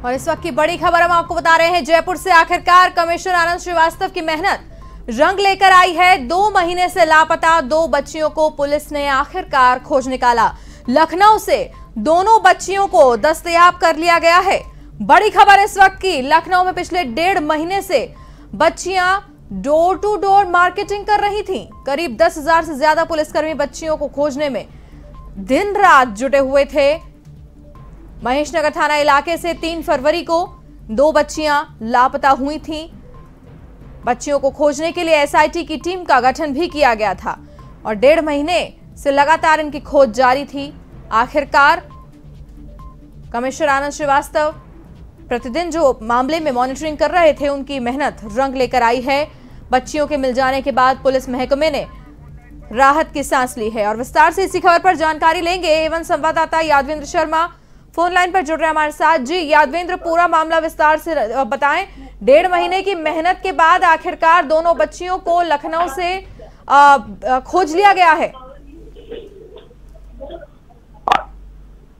और इस वक्त की बड़ी खबर हम आपको बता रहे हैं जयपुर से। आखिरकार कमिश्नर आनंद श्रीवास्तव की मेहनत रंग लेकर आई है। 2 महीने से लापता 2 बच्चियों को पुलिस ने आखिरकार खोज निकाला। लखनऊ से दोनों बच्चियों को दस्तयाब कर लिया गया है। बड़ी खबर इस वक्त की, लखनऊ में पिछले 1.5 महीने से बच्चियां डोर टू डोर मार्केटिंग कर रही थीं। करीब 10,000 से ज्यादा पुलिसकर्मी बच्चियों को खोजने में दिन रात जुटे हुए थे। महेशनगर थाना इलाके से 3 फरवरी को 2 बच्चियां लापता हुई थीं। बच्चियों को खोजने के लिए एसआईटी की टीम का गठन भी किया गया था और 1.5 महीने से लगातार इनकी खोज जारी थी। आखिरकार कमिश्नर आनंद श्रीवास्तव प्रतिदिन जो मामले में मॉनिटरिंग कर रहे थे, उनकी मेहनत रंग लेकर आई है। बच्चियों के मिल जाने के बाद पुलिस महकमे ने राहत की सांस ली है। और विस्तार से इसी खबर पर जानकारी लेंगे एवं संवाददाता यादवेंद्र शर्मा फोन लाइन पर जुड़ रहे हैं हमारे साथ। जी यादवेंद्र, पूरा मामला विस्तार से बताएं। 1.5 महीने की मेहनत के बाद आखिरकार दोनों बच्चियों को लखनऊ से खोज लिया गया है।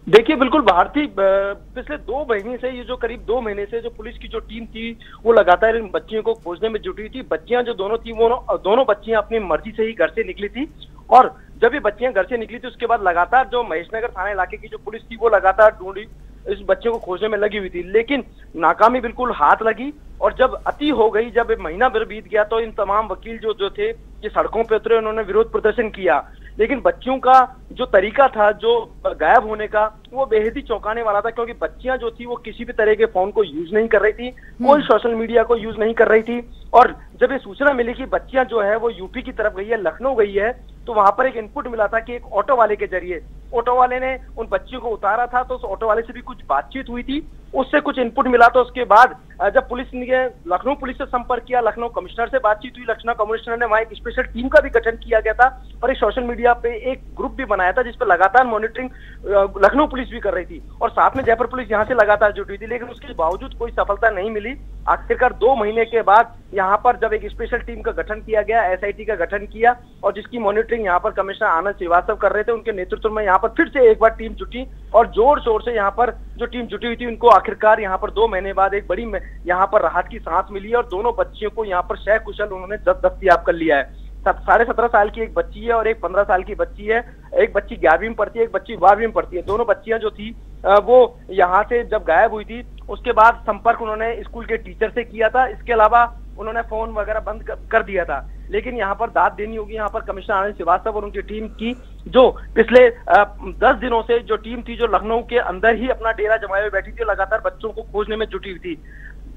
देखिए बिल्कुल भारती, पिछले 2 महीने से, ये जो करीब 2 महीने से जो पुलिस की जो टीम थी वो लगातार इन बच्चियों को खोजने में जुटी थी। बच्चियां जो दोनों थी वो दोनों बच्चियां अपनी मर्जी से ही घर से निकली थी और जब ये बच्चियां घर से निकली थी उसके बाद लगातार जो महेशनगर थाना इलाके की जो पुलिस थी वो लगातार ढूंढी, इस बच्चों को खोजने में लगी हुई थी, लेकिन नाकामी बिल्कुल हाथ लगी। और जब अति हो गई, जब महीना भर बीत गया तो इन तमाम वकील जो थे ये सड़कों पे उतरे, उन्होंने विरोध प्रदर्शन किया। लेकिन बच्चियों का जो तरीका था जो गायब होने का, वो बेहद ही चौंकाने वाला था, क्योंकि बच्चियां जो थी वो किसी भी तरह के फोन को यूज नहीं कर रही थी, कोई सोशल मीडिया को यूज नहीं कर रही थी। और जब ये सूचना मिली कि बच्चियां जो है वो यूपी की तरफ गई है, लखनऊ गई है, तो वहां पर एक इनपुट मिला था कि एक ऑटो वाले के जरिए ऑटो वाले ने उन बच्चियों को उतारा था, तो उस ऑटो वाले से भी कुछ बातचीत हुई थी, उससे कुछ इनपुट मिला। तो उसके बाद जब पुलिस ने लखनऊ पुलिस से संपर्क किया, लखनऊ कमिश्नर से बातचीत हुई, लखनऊ कमिश्नर ने वहां एक स्पेशल टीम का भी गठन किया गया था और एक सोशल मीडिया पे एक ग्रुप भी बनाया था जिसपे लगातार मॉनिटरिंग लखनऊ पुलिस भी कर रही थी और साथ में जयपुर पुलिस यहाँ से लगातार जुटी थी, लेकिन उसके बावजूद कोई सफलता नहीं मिली। आखिरकार 2 महीने के बाद यहाँ पर जब एक स्पेशल टीम का गठन किया गया, एसआईटी का गठन किया और जिसकी मॉनिटरिंग यहाँ पर कमिश्नर आनंद श्रीवास्तव कर रहे थे, उनके नेतृत्व में यहाँ पर फिर से एक बार टीम जुटी और जोर शोर से यहाँ पर जो टीम जुटी हुई थी उनको आखिरकार यहाँ पर 2 महीने बाद एक बड़ी यहाँ पर राहत की सांस मिली और दोनों बच्चियों को यहाँ पर सकुशल उन्होंने दस्तयाब कर लिया है। 17.5 साल की एक बच्ची है और एक 15 साल की बच्ची है। एक बच्ची 11वीं में पढ़ती है, एक बच्ची 12वीं में पढ़ती है। दोनों बच्चियां जो थी वो यहाँ से जब गायब हुई थी उसके बाद संपर्क उन्होंने स्कूल के टीचर से किया था। इसके अलावा उन्होंने फोन वगैरह बंद कर दिया था। लेकिन यहाँ पर दाद देनी होगी यहाँ पर कमिश्नर आनंद श्रीवास्तव और उनकी टीम की, जो पिछले 10 दिनों से जो टीम थी जो लखनऊ के अंदर ही अपना डेरा जमाए हुए बैठी थी, लगातार बच्चों को खोजने में जुटी हुई थी।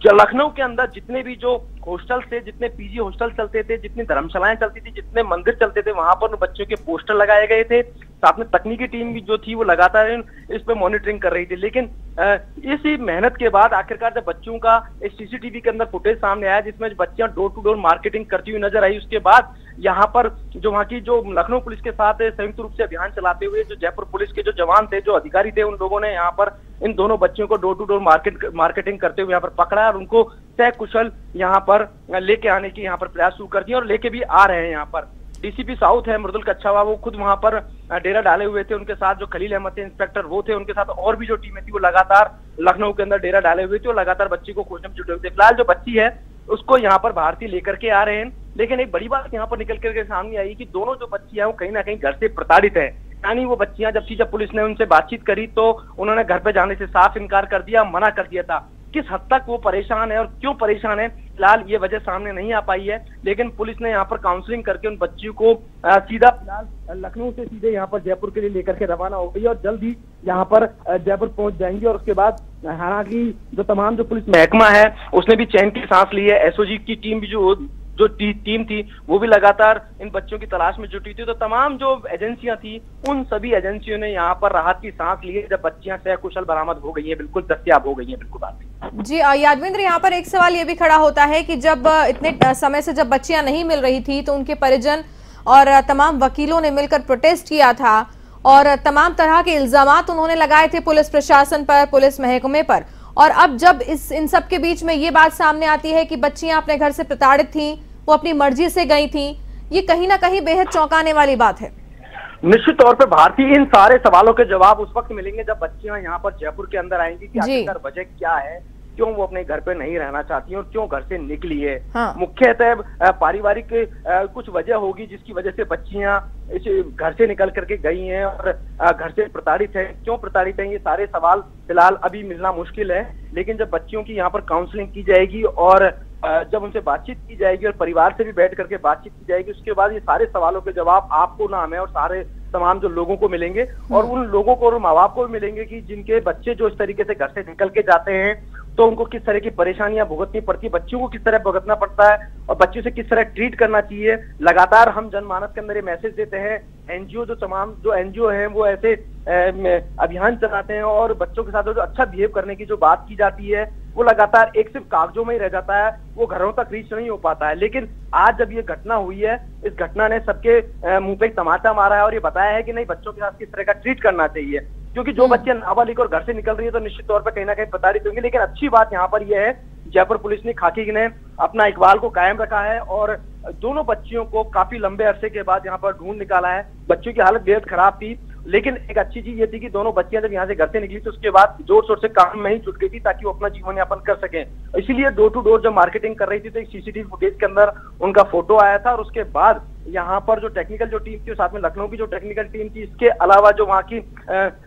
लखनऊ के अंदर जितने भी जो हॉस्टल थे, जितने पीजी हॉस्टल चलते थे, जितनी धर्मशालाएं चलती थी, जितने मंदिर चलते थे, वहां पर बच्चों के पोस्टर लगाए गए थे। साथ में तकनीकी टीम भी जो थी वो लगातार इस पे मॉनिटरिंग कर रही थी। लेकिन इसी मेहनत के बाद आखिरकार जब बच्चों का एक सीसीटीवी के अंदर फुटेज सामने आया जिसमें बच्चियां डोर टू डोर मार्केटिंग करती हुई नजर आई, उसके बाद यहाँ पर जो वहाँ की जो लखनऊ पुलिस के साथ संयुक्त रूप से अभियान चलाते हुए जो जयपुर पुलिस के जो जवान थे, जो अधिकारी थे, उन लोगों ने यहाँ पर इन दोनों बच्चियों को डोर टू डोर मार्केटिंग करते हुए यहाँ पर पकड़ा और उनको सकुशल यहाँ पर लेके आने की यहाँ पर प्रयास शुरू कर दिए और लेके भी आ रहे हैं। यहाँ पर डीसीपी साउथ है मृदुल कच्छावा, वो खुद वहां पर डेरा डाले हुए थे। उनके साथ जो खलील अहमद थे इंस्पेक्टर वो थे, उनके साथ और भी जो टीमें थी वो लगातार लखनऊ के अंदर डेरा डाले हुए थे और लगातार बच्ची को खोजने में जुटे हुए थे। फिलहाल जो बच्ची है उसको यहाँ पर भारतीय लेकर के आ रहे हैं। लेकिन एक बड़ी बात यहाँ पर निकल करके सामने आई कि दोनों जो बच्ची है वो कहीं ना कहीं घर से प्रताड़ित है। यानी वो बच्चियां जब पुलिस ने उनसे बातचीत करी तो उन्होंने घर पे जाने से साफ इनकार कर दिया, मना कर दिया था। किस हद तक वो परेशान है और क्यों परेशान है, फिलहाल ये वजह सामने नहीं आ पाई है। लेकिन पुलिस ने यहाँ पर काउंसलिंग करके उन बच्चियों को सीधा फिलहाल लखनऊ से सीधे यहाँ पर जयपुर के लिए लेकर के रवाना हो गई और जल्द ही यहाँ पर जयपुर पहुंच जाएंगी। और उसके बाद हालांकि जो तमाम जो पुलिस महकमा है उसने भी चैन की सांस ली है। एसओजी की टीम भी जो टीम थी वो भी लगातार इन बच्चों की तलाश में जुटी थी। तो तमाम जो एजेंसियां थी उन सभी एजेंसियों ने यहाँ पर राहत की सांस ली है जब बच्चियां सकुशल बरामद हो गई हैं, बिल्कुल दस्तयाब हो गई हैं। बिल्कुल बात जी यादवेंद्र, यहाँ पर एक सवाल ये भी खड़ा होता है कि जब इतने समय से जब बच्चियां नहीं मिल रही थी तो उनके परिजन और तमाम वकीलों ने मिलकर प्रोटेस्ट किया था और तमाम तरह के इल्जामात उन्होंने लगाए थे पुलिस प्रशासन पर, पुलिस महकमे पर। और अब जब इन सब के बीच में ये बात सामने आती है कि बच्चियां अपने घर से प्रताड़ित थीं, वो अपनी मर्जी से गई थीं, ये कहीं ना कहीं बेहद चौंकाने वाली बात है। निश्चित तौर पे भारतीय इन सारे सवालों के जवाब उस वक्त मिलेंगे जब बच्चियां यहाँ पर जयपुर के अंदर आएंगी कि आखिरकार वजह क्या है, क्यों वो अपने घर पे नहीं रहना चाहती है और क्यों घर से निकली है। हाँ। मुख्यतः पारिवारिक कुछ वजह होगी जिसकी वजह से बच्चियां इस घर से निकल करके गई हैं और घर से प्रताड़ित है। क्यों प्रताड़ित है, ये सारे सवाल फिलहाल अभी मिलना मुश्किल है, लेकिन जब बच्चियों की यहाँ पर काउंसलिंग की जाएगी और जब उनसे बातचीत की जाएगी और परिवार से भी बैठ करके बातचीत की जाएगी, उसके बाद ये सारे सवालों के जवाब आपको ना हमें और सारे तमाम जो लोगों को मिलेंगे और उन लोगों को और माँ बाप को भी मिलेंगे कि जिनके बच्चे जो इस तरीके से घर से निकल के जाते हैं तो उनको किस तरह की परेशानियां भुगतनी पड़ती है, बच्चों को किस तरह भुगतना पड़ता है और बच्चों से किस तरह ट्रीट करना चाहिए। लगातार हम जनमानस के अंदर ये मैसेज देते हैं, एनजीओ जो तमाम जो एनजीओ हैं वो ऐसे अभियान चलाते हैं और बच्चों के साथ जो अच्छा बिहेव करने की जो बात की जाती है वो लगातार एक सिर्फ कागजों में ही रह जाता है, वो घरों तक रीच नहीं हो पाता है। लेकिन आज जब ये घटना हुई है, इस घटना ने सबके मुंह पे तमाचा मारा है और ये बताया है कि नहीं, बच्चों के साथ किस तरह का ट्रीट करना चाहिए, क्योंकि जो बच्चे नाबालिग और घर से निकल रही है तो निश्चित तौर पर कहीं ना कहीं प्रताड़ित होंगे। लेकिन अच्छी बात यहाँ पर यह है, जयपुर पुलिस ने खाकी ने अपना इकबाल को कायम रखा है और दोनों बच्चियों को काफी लंबे अरसे के बाद यहाँ पर ढूंढ निकाला है। बच्चों की हालत बेहद खराब थी, लेकिन एक अच्छी चीज ये थी कि दोनों बच्चियां जब यहाँ से घर से निकली तो उसके बाद जोर शोर से काम में ही जुट गई थी ताकि वो अपना जीवन यापन कर सकें। इसीलिए डोर टू डोर जब मार्केटिंग कर रही थी तो एक सीसीटीवी फुटेज के अंदर उनका फोटो आया था और उसके बाद यहाँ पर जो टेक्निकल जो टीम थी, साथ में लखनऊ की जो टेक्निकल टीम थी, इसके अलावा जो वहाँ की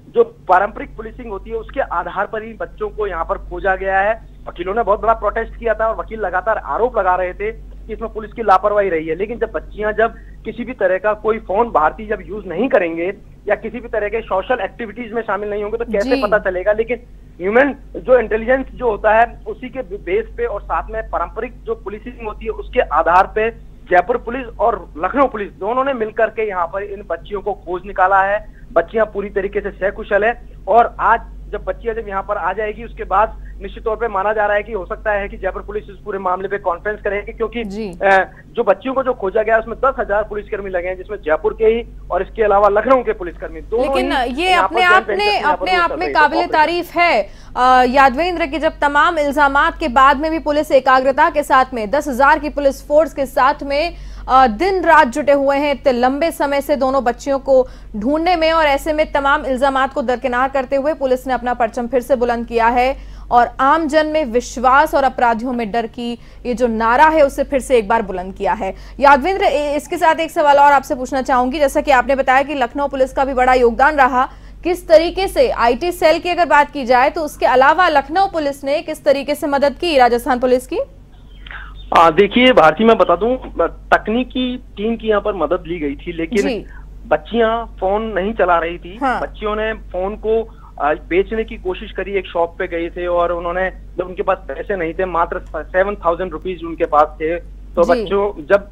जो पारंपरिक पुलिसिंग होती है उसके आधार पर ही बच्चों को यहाँ पर खोजा गया है। वकीलों ने बहुत बड़ा प्रोटेस्ट किया था और वकील लगातार आरोप लगा रहे थे कि इसमें पुलिस की लापरवाही रही है। लेकिन जब बच्चियां जब किसी भी तरह का कोई फोन भारतीय जब यूज नहीं करेंगे या किसी भी तरह के सोशल एक्टिविटीज में शामिल नहीं होंगे तो कैसे पता चलेगा। लेकिन ह्यूमन जो इंटेलिजेंस जो होता है उसी के बेस पे और साथ में पारंपरिक जो पुलिसिंग होती है उसके आधार पे जयपुर पुलिस और लखनऊ पुलिस दोनों ने मिलकर के यहाँ पर इन बच्चियों को खोज निकाला है। बच्चियां पूरी तरीके से सकुशल है और आज जब बच्चियां जब यहाँ पर आ जाएगी उसके बाद निश्चित तौर पे माना जा रहा है कि हो सकता है कि जयपुर पुलिस इस पूरे मामले पे कॉन्फ्रेंस करेगी, क्योंकि जो बच्चियों को जो खोजा गया उसमें 10,000 पुलिसकर्मी लगे हैं, जिसमें जयपुर के ही और इसके अलावा लखनऊ के पुलिसकर्मी दोनों। लेकिन ये अपने आप में काबिल तारीफ है यादवेंद्र की जब तमाम इल्जामात के बाद में भी पुलिस एकाग्रता के साथ में 10,000 की पुलिस फोर्स के साथ में दिन रात जुटे हुए हैं इतने लंबे समय से दोनों बच्चियों को ढूंढने में, और ऐसे में तमाम इल्जामात को दरकिनार करते हुए पुलिस ने अपना परचम फिर से बुलंद किया है और आम जन में विश्वास और अपराधियों में डर की ये जो नारा है उसे फिर से एक बार बुलंद किया है। यादवेंद्र, इसके साथ एक सवाल और आपसे पूछना चाहूंगी, जैसा कि आपने बताया कि लखनऊ पुलिस का भी बड़ा योगदान रहा, किस तरीके से आईटी सेल की अगर बात की जाए तो उसके अलावा लखनऊ पुलिस ने किस तरीके से मदद की राजस्थान पुलिस की? देखिए भारती, मैं बता दूं, तकनीकी टीम की यहाँ पर मदद ली गई थी, लेकिन बच्चियां फोन नहीं चला रही थी। बच्चियों ने फोन को बेचने की कोशिश करी, एक शॉप पे गए थे और उन्होंने, जब उनके पास पैसे नहीं थे, मात्र 7,000 रुपीज उनके पास थे, तो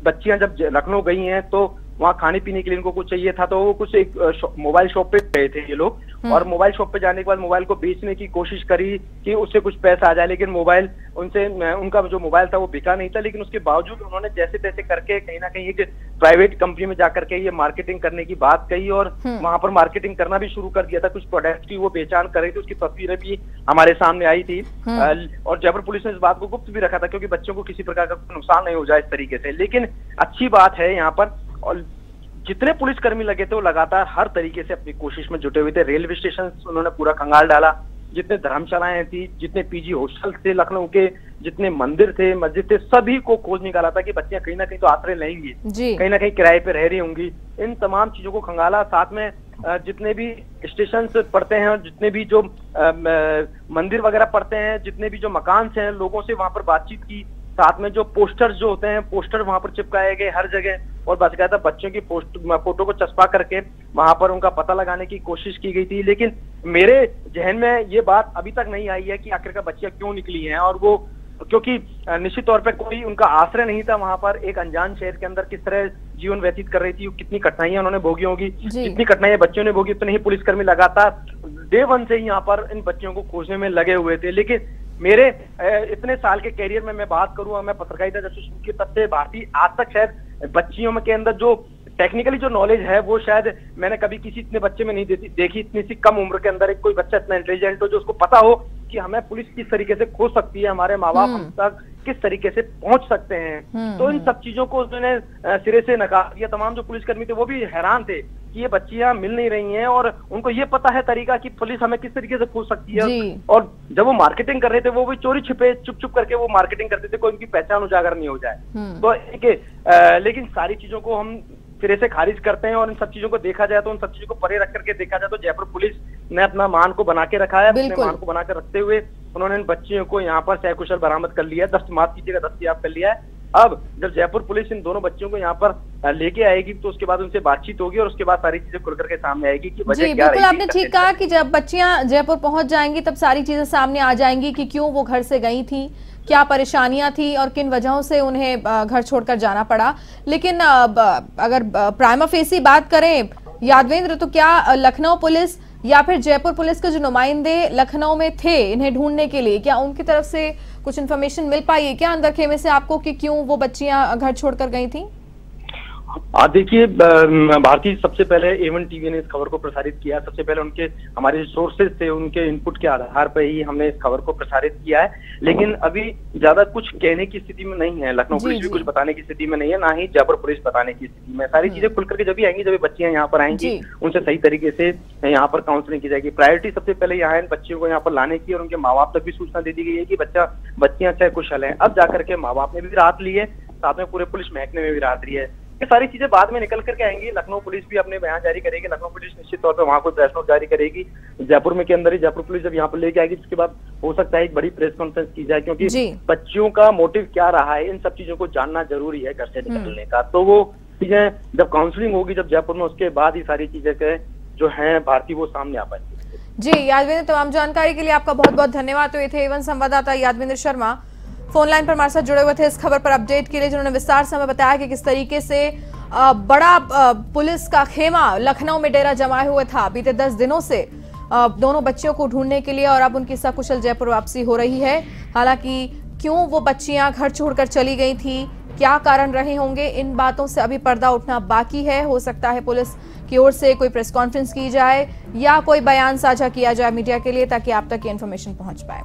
बच्चियां जब लखनऊ गई हैं तो वहाँ खाने पीने के लिए इनको कुछ चाहिए था, तो वो कुछ एक मोबाइल शॉप पे गए थे ये लोग, और मोबाइल शॉप पे जाने के बाद मोबाइल को बेचने की कोशिश करी कि उससे कुछ पैसा आ जाए, लेकिन मोबाइल उनका जो मोबाइल था वो बिका नहीं था। लेकिन उसके बावजूद उन्होंने जैसे तैसे करके कहीं ना कहीं एक प्राइवेट कंपनी में जाकर के ये मार्केटिंग करने की बात कही और वहां पर मार्केटिंग करना भी शुरू कर दिया था। कुछ प्रोडक्ट की वो पहचान कर रही थी, उसकी तस्वीरें भी हमारे सामने आई थी और जयपुर पुलिस ने इस बात को गुप्त भी रखा था क्योंकि बच्चों को किसी प्रकार का नुकसान नहीं हो जाए इस तरीके से। लेकिन अच्छी बात है यहाँ पर, और जितने पुलिसकर्मी लगे थे वो लगातार हर तरीके से अपनी कोशिश में जुटे हुए थे। रेलवे स्टेशन उन्होंने पूरा खंगाल डाला, जितने धर्मशालाएं थी, जितने पीजी हॉस्टल थे लखनऊ के, जितने मंदिर थे, मस्जिद थे, सभी को खोज निकाला था कि बच्चियां कहीं ना कहीं तो आश्रय लेंगी, कहीं ना कहीं किराए पे रह रही होंगी। इन तमाम चीजों को खंगाला, साथ में जितने भी स्टेशन पड़ते हैं और जितने भी जो मंदिर वगैरह पड़ते हैं, जितने भी जो मकान हैं, लोगों से वहां पर बातचीत की, साथ में जो पोस्टर्स जो होते हैं, पोस्टर वहां पर चिपकाए गए हर जगह, और बाकायदा बच्चों की फोटो को चस्पा करके वहां पर उनका पता लगाने की कोशिश की गई थी। लेकिन मेरे जहन में ये बात अभी तक नहीं आई है कि आखिरकार बच्चियां क्यों निकली हैं, और वो क्योंकि निश्चित तौर पे कोई उनका आश्रय नहीं था वहां पर। एक अनजान शहर के अंदर किस तरह जीवन व्यतीत कर रही थी, कितनी कठिनाइयां उन्होंने भोगी होगी, जितनी कठिनाइयां बच्चों ने भोगी उतने ही पुलिसकर्मी लगातार डे वन से ही यहाँ पर इन बच्चियों को खोजने में लगे हुए थे। लेकिन मेरे इतने साल के कैरियर में मैं बात करूं, मैं पत्रकारिता जब से शुरू की तब से भारतीय आज तक शायद बच्चियों के अंदर जो टेक्निकली जो नॉलेज है वो शायद मैंने कभी किसी इतने बच्चे में नहीं देखी। इतनी सी कम उम्र के अंदर एक कोई बच्चा इतना इंटेलिजेंट हो जो उसको पता हो कि हमें पुलिस किस तरीके से खोज सकती है, हमारे माँ बाप हम तक किस तरीके से पहुंच सकते हैं। तो इन सब चीजों को उसने सिरे से नकार दिया। तमाम जो पुलिसकर्मी थे वो भी हैरान थे कि ये बच्चियां मिल नहीं रही हैं और उनको ये पता है तरीका कि पुलिस हमें किस तरीके से खोज सकती है। और जब वो मार्केटिंग कर रहे थे वो भी चोरी छिपे चुप चुप करके वो मार्केटिंग करते थे, कोई उनकी पहचान उजागर नहीं हो जाए। तो लेकिन सारी चीजों को हम सिरे से खारिज करते हैं और इन सब चीजों को देखा जाए तो उन सब चीजों को परे रख करके देखा जाए तो जयपुर पुलिस ने अपना मान को बना के रखा है। अपने मान को बनाकर रखते हुए उन्होंने इन बच्चियों को यहाँ पर सकुशल बरामद कर लिया है, माफ कीजिएगा दस्तयाब कर लिया है। अब जब जयपुर पुलिस इन दोनों बच्चियों को यहाँ पर लेके आएगी तो उसके बाद उनसे बातचीत होगी और उसके बाद सारी चीजें खुल करके सामने आएगी कि वजह क्या रही। आपने ठीक कहा कि जब बच्चियां जयपुर पहुंच जाएंगी तब सारी चीजें सामने आ जाएंगी कि क्यों वो घर से गई थी, क्या परेशानियां थी और किन वजहों से उन्हें घर छोड़कर जाना पड़ा। लेकिन अगर प्राइमा फेसी बात करें यादवेंद्र, तो क्या लखनऊ पुलिस या फिर जयपुर पुलिस के जो नुमाइंदे लखनऊ में थे इन्हें ढूंढने के लिए, क्या उनकी तरफ से कुछ इन्फॉर्मेशन मिल पाई है क्या अंदर खेमे से आपको कि क्यों वो बच्चियां घर छोड़कर गई थी? देखिए, भारतीय सबसे पहले A1 टीवी ने इस खबर को प्रसारित किया। सबसे पहले उनके हमारे जो सोर्सेज थे उनके इनपुट के आधार पर ही हमने इस खबर को प्रसारित किया है। लेकिन अभी ज्यादा कुछ कहने की स्थिति में नहीं है, लखनऊ पुलिस भी कुछ बताने की स्थिति में नहीं है, ना ही जयपुर पुलिस बताने की स्थिति में। सारी चीजें खुल करके जब भी आएंगी, जब बच्चियां यहाँ पर आएंगी उनसे सही तरीके से यहाँ पर काउंसलिंग की जाएगी। प्रायोरिटी सबसे पहले यहाँ इन बच्चियों को यहाँ पर लाने की और उनके माँ बाप तक भी सूचना दे दी गई है कि बच्चियां सकुशल है। अब जाकर के माँ बाप ने भी राहत ली है, साथ में पूरे पुलिस महकमे में भी राहत ली है। ये सारी चीजें बाद में निकल करके आएंगी। लखनऊ पुलिस भी अपने बयान जारी करेगी, लखनऊ पुलिस निश्चित तौर पे वहां कोई प्रेस नोट जारी करेगी। जयपुर में के अंदर ही जयपुर पुलिस जब यहाँ पर लेके आएगी उसके बाद हो सकता है एक बड़ी प्रेस कॉन्फ्रेंस की जाए, क्योंकि बच्चियों का मोटिव क्या रहा है इन सब चीजों को जानना जरूरी है घर से निकलने का। तो वो चीजें जब काउंसलिंग होगी जब जयपुर में, उसके बाद ही सारी चीजें जो है भारतीय वो सामने आ पाएंगी। जी यादवेंद्र, तमाम जानकारी के लिए आपका बहुत बहुत धन्यवाद। तो ये थे A1 संवाददाता यादवेंद्र शर्मा, फोन लाइन पर हमारे साथ जुड़े हुए थे इस खबर पर अपडेट के लिए, जिन्होंने विस्तार से हमें बताया कि किस तरीके से बड़ा पुलिस का खेमा लखनऊ में डेरा जमाए हुए था बीते 10 दिनों से दोनों बच्चियों को ढूंढने के लिए, और अब उनकी सकुशल जयपुर वापसी हो रही है। हालांकि क्यों वो बच्चियां घर छोड़कर चली गई थी, क्या कारण रहे होंगे, इन बातों से अभी पर्दा उठना बाकी है। हो सकता है पुलिस की ओर से कोई प्रेस कॉन्फ्रेंस की जाए या कोई बयान साझा किया जाए मीडिया के लिए, ताकि आप तक ये इन्फॉर्मेशन पहुंच पाए।